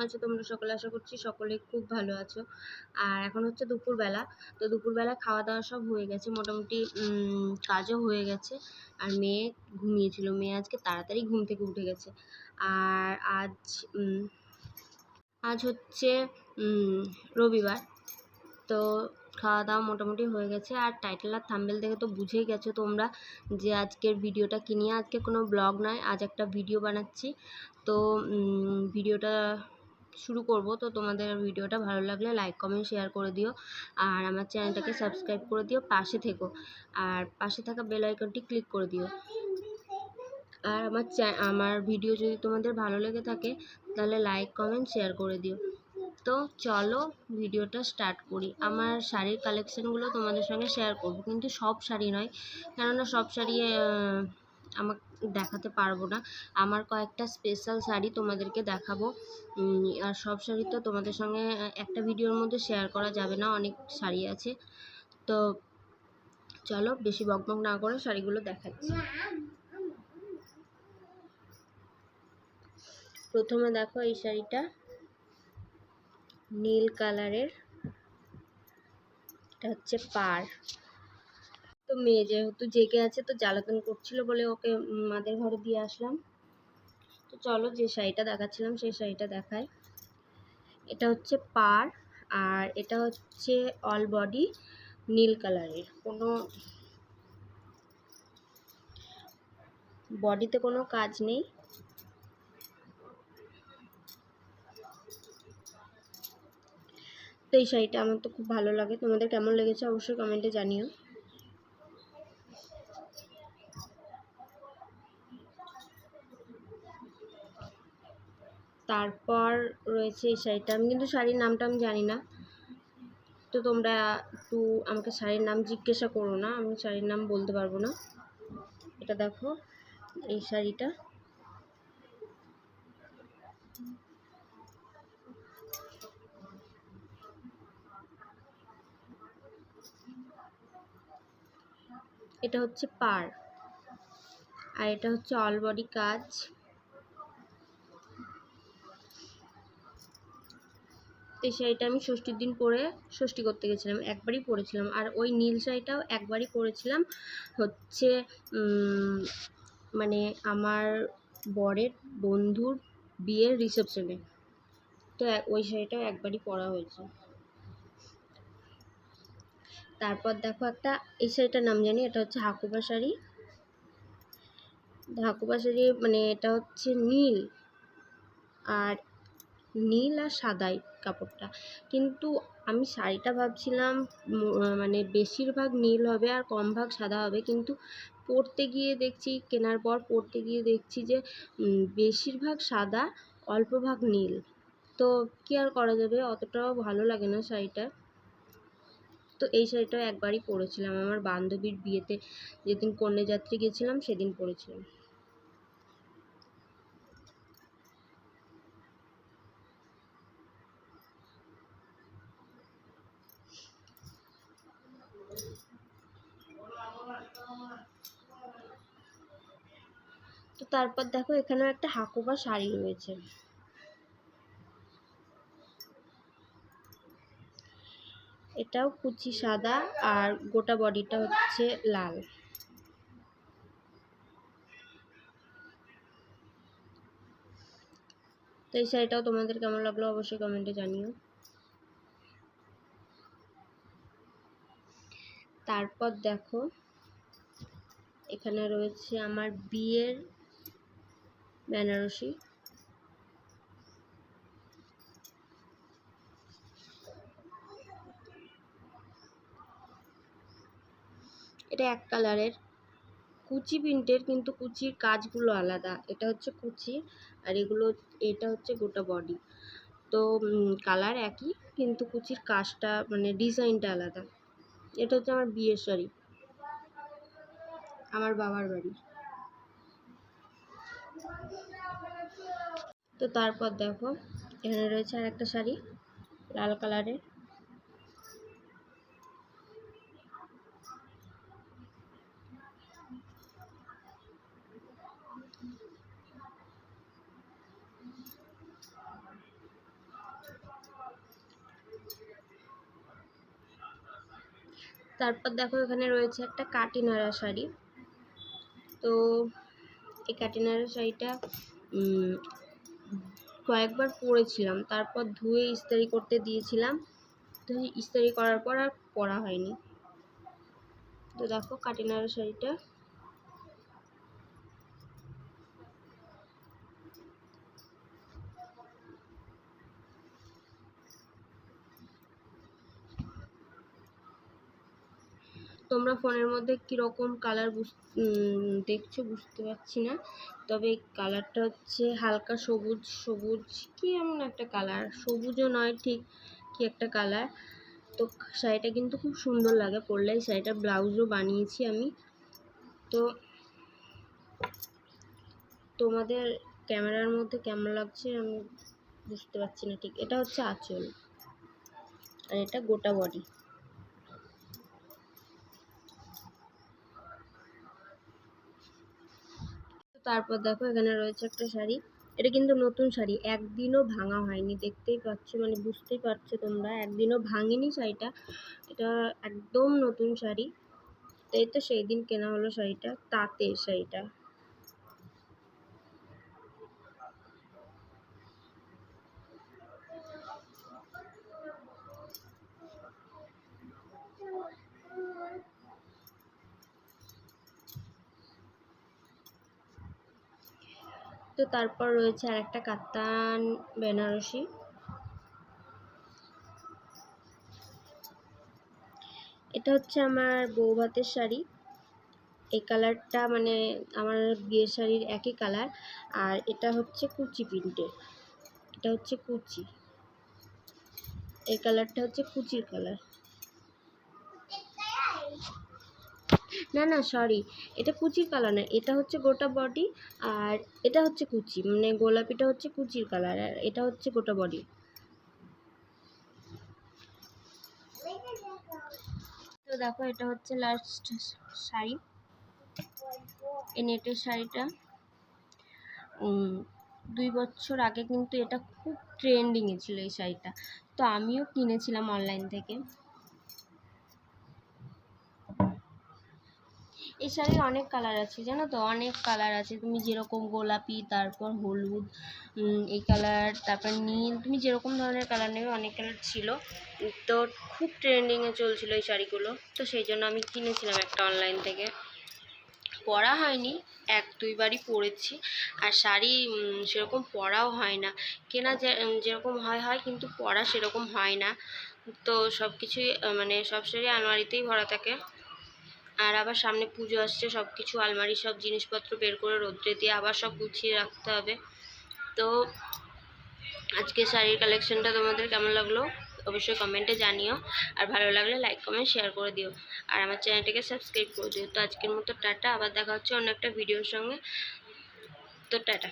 আছো তোমরা সকলে? আশা করছি সকলে খুব ভালো আছো। আর এখন হচ্ছে দুপুরবেলা। তো দুপুরবেলা খাওয়া দাওয়া সব হয়ে গেছে, মোটামুটি কাজও হয়ে গেছে। আর মেয়ে ঘুমিয়েছিল, মেয়ে আজকে তাড়াতাড়ি ঘুম থেকে উঠে গেছে। আর আজ হচ্ছে রবিবার। তো খাওয়া দাওয়া মোটামুটি হয়ে গেছে। আর টাইটেল আর থাম্বনেল দেখে তো বুঝেই গেছো তোমরা যে আজকের ভিডিওটা কি নিয়ে। আজকে কোনো ব্লগ নয়, আজ একটা ভিডিও বানাচ্ছি। তো ভিডিওটা শুরু করব। তো তোমাদের ভিডিওটা ভালো লাগলে লাইক কমেন্ট শেয়ার করে দিও, আর আমার চ্যানেলটাকে সাবস্ক্রাইব করে দিও, পাশে থেকো। আর পাশে থাকা বেল আইকনটি ক্লিক করে দিও। আর আমার ভিডিও যদি তোমাদের ভালো লেগে থাকে তাহলে লাইক কমেন্ট শেয়ার করে দিও। তো চলো ভিডিওটা স্টার্ট করি। আমার শাড়ির কালেকশানগুলো তোমাদের সঙ্গে শেয়ার করব, কিন্তু সব শাড়ি নয়, কেননা সব শাড়ি আমাকে দেখাতে পারবো না। আমার কয়েকটা স্পেশাল শাড়ি তোমাদেরকে দেখাবো। আর সব শাড়ি তো তোমাদের সঙ্গে একটা ভিডিওর মধ্যে শেয়ার করা যাবে না, অনেক শাড়ি আছে। তো চলো বেশি বকবক না করে শাড়িগুলো দেখাচ্ছি। প্রথমে দেখো এই শাড়িটা নীল কালারের, এটা হচ্ছে পাড়। তো মেয়ে যেহেতু জেগে আছে তো জ্বালাতন করছিল বলে ওকে মাদের ঘরে দিয়ে আসলাম। তো চলো যে শাড়িটা দেখাচ্ছিলাম সেই শাড়িটা দেখাই। এটা হচ্ছে পাড়, আর এটা হচ্ছে অল বডি নীল কালারের, কোনো বডিতে কোনো কাজ নেই। তো এই শাড়িটা আমার তো খুব ভালো লাগে, তোমাদের কেমন লেগেছে অবশ্যই কমেন্টে জানিও। তারপর রয়েছে এই শাড়িটা, আমি কিন্তু শাড়ির নামটা আমি জানি না, তো তোমরা একটু আমাকে শাড়ির নাম জিজ্ঞাসা করো না, আমি শাড়ির নাম বলতে পারবো না। এটা দেখো এই শাড়িটা, এটা হচ্ছে পাড়, আর এটা হচ্ছে অল বডি কাজ। এই শাড়িটা আমি ষষ্ঠীর দিন পরে ষষ্ঠী করতে গেছিলাম, একবারই পরেছিলাম। আর ওই নীল শাড়িটাও একবারই পরেছিলাম, হচ্ছে মানে আমার বরের বন্ধুর বিয়ের রিসেপশনে। তো ওই শাড়িটাও একবারই পরা হয়েছে। তারপর দেখো একটা, এই শাড়িটার নাম জানি, এটা হচ্ছে হাকুবা শাড়ি। হাকুবা শাড়ি মানে এটা হচ্ছে নীল আর সাদাই কাপড়টা, কিন্তু আমি শাড়িটা ভাবছিলাম মানে বেশিরভাগ নীল হবে আর কম ভাগ সাদা হবে, কিন্তু পরতে গিয়ে দেখছি, কেনার পর পরতে গিয়ে দেখছি যে বেশিরভাগ সাদা অল্প ভাগ নীল। তো কি আর করা যাবে, অতটাও ভালো লাগে না শাড়িটা। তো এই শাড়িটা একবারই পরেছিলাম আমার বান্ধবীর বিয়েতে, যেদিন কন্যাযাত্রী গেছিলাম সেদিন পরেছিলাম। তো তারপর দেখো এখানেও একটা হাকুবা শাড়ি রয়েছে, এটাও কুচি সাদা আর গোটা বডিটা হচ্ছে লাল। তো এই শাড়িটাও তোমাদের কেমন লাগলো অবশ্যই কমেন্টে জানিও। তারপর দেখো এখানে রয়েছে আমার বিয়ের বেনারসি, এটা এক কালারের, কুচি প্রিন্টের, কিন্তু কুচির কাজগুলো আলাদা। এটা হচ্ছে কুচি আর এটা হচ্ছে গোটা বডি। তো কালার একই, কিন্তু কুচির কাজটা মানে ডিজাইনটা আলাদা। এটা হচ্ছে আমার বিয়ের শাড়ি, আমার বাবার বাড়ির। তো তারপর দেখো এখানে রয়েছে আর একটা শাড়ি লাল কালারের, তারপর দেখো এখানে রয়েছে একটা কাটিনারা শাড়ি। তো এই কাটিনারা শাড়িটা কয়েকবার পরেছিলাম, তারপর ধুয়ে ইস্ত্রি করতে দিয়েছিলাম, তো ইস্ত্রি করার পর আর পরা হয়নি। তো দেখো কাটিনারা শাড়িটা। তোমরা ফোনের মধ্যে কীরকম কালার দেখছো বুঝতে পারছি না, তবে কালারটা হচ্ছে হালকা সবুজ সবুজ কি এমন একটা কালার, সবুজও নয় ঠিক, কি একটা কালার। তো শাড়িটা কিন্তু খুব সুন্দর লাগে পরলে। এই শাড়িটার ব্লাউজও বানিয়েছি আমি। তো তোমাদের ক্যামেরার মধ্যে কেমন লাগছে আমি বুঝতে পারছি না ঠিক। এটা হচ্ছে আঁচল আর এটা গোটা বডি। তারপর দেখো এখানে রয়েছে একটা শাড়ি। এটা কিন্তু নতুন শাড়ি, একদিনও ভাঙা হয়নি, দেখতেই পাচ্ছ, মানে বুঝতেই পারছো তোমরা, একদিনও ভাঙেনি শাড়িটা। এটা একদম নতুন শাড়ি। তাই তো সেই দিন কেনা হলো শাড়িটা, তাঁতের শাড়িটা। তো তারপর রয়েছে আর একটা কাতান বেনারসি। এটা হচ্ছে আমার বউ ভাতের শাড়ি। এই কালারটা মানে আমার বিয়ের শাড়ির একই কালার। আর এটা হচ্ছে কুচি প্রিন্টের, এটা হচ্ছে কুচি, এই কালারটা হচ্ছে কুচির কালার। না না সরি, এটা কুচির কালার না, এটা হচ্ছে গোটা বডি। আর এটা হচ্ছে কুচি, মানে গোলাপিটা হচ্ছে কুচির কালার আর এটা হচ্ছে গোটা বডি। তো দেখো এটা হচ্ছে লাস্ট শাড়ি, এই নেটের শাড়িটা। 2 বছর আগে কিন্তু এটা খুব ট্রেন্ডিংয়ে ছিল এই শাড়িটা, তো আমিও কিনেছিলাম অনলাইন থেকে। এই শাড়ির অনেক কালার আছে জানো তো, অনেক কালার আছে। তুমি যেরকম গোলাপি, তারপর হলুদ, এই কালার, তারপর নীল, তুমি যেরকম ধরনের কালার নেবে অনেক কালার ছিল। তো খুব ট্রেন্ডিংয়ে চলছিল এই শাড়িগুলো, তো সেই জন্য আমি কিনেছিলাম একটা অনলাইন থেকে। পরা হয়নি, 1-2 বারই পরেছি। আর শাড়ি সেরকম পরাও হয় না, কেনা যেরকম হয় কিন্তু পরা সেরকম হয় না। তো সব কিছুই মানে সব শাড়ি আলমারিতেই ভরা থাকে। আর আবার সামনে পুজো আসছে, সব কিছু আলমারি সব জিনিসপত্র বের করে রোদ্রে দিয়ে আবার সব গুছিয়ে রাখতে হবে। তো আজকে শাড়ির কালেকশনটা তোমাদের কেমন লাগলো অবশ্যই কমেন্টে জানিও। আর ভালো লাগলে লাইক কমেন্ট শেয়ার করে দিও, আর আমার চ্যানেলটাকে সাবস্ক্রাইব করে দিও। তো আজকের মতো টাটা, আবার দেখা হচ্ছে অন্য একটা ভিডিওর সঙ্গে। তো টাটা।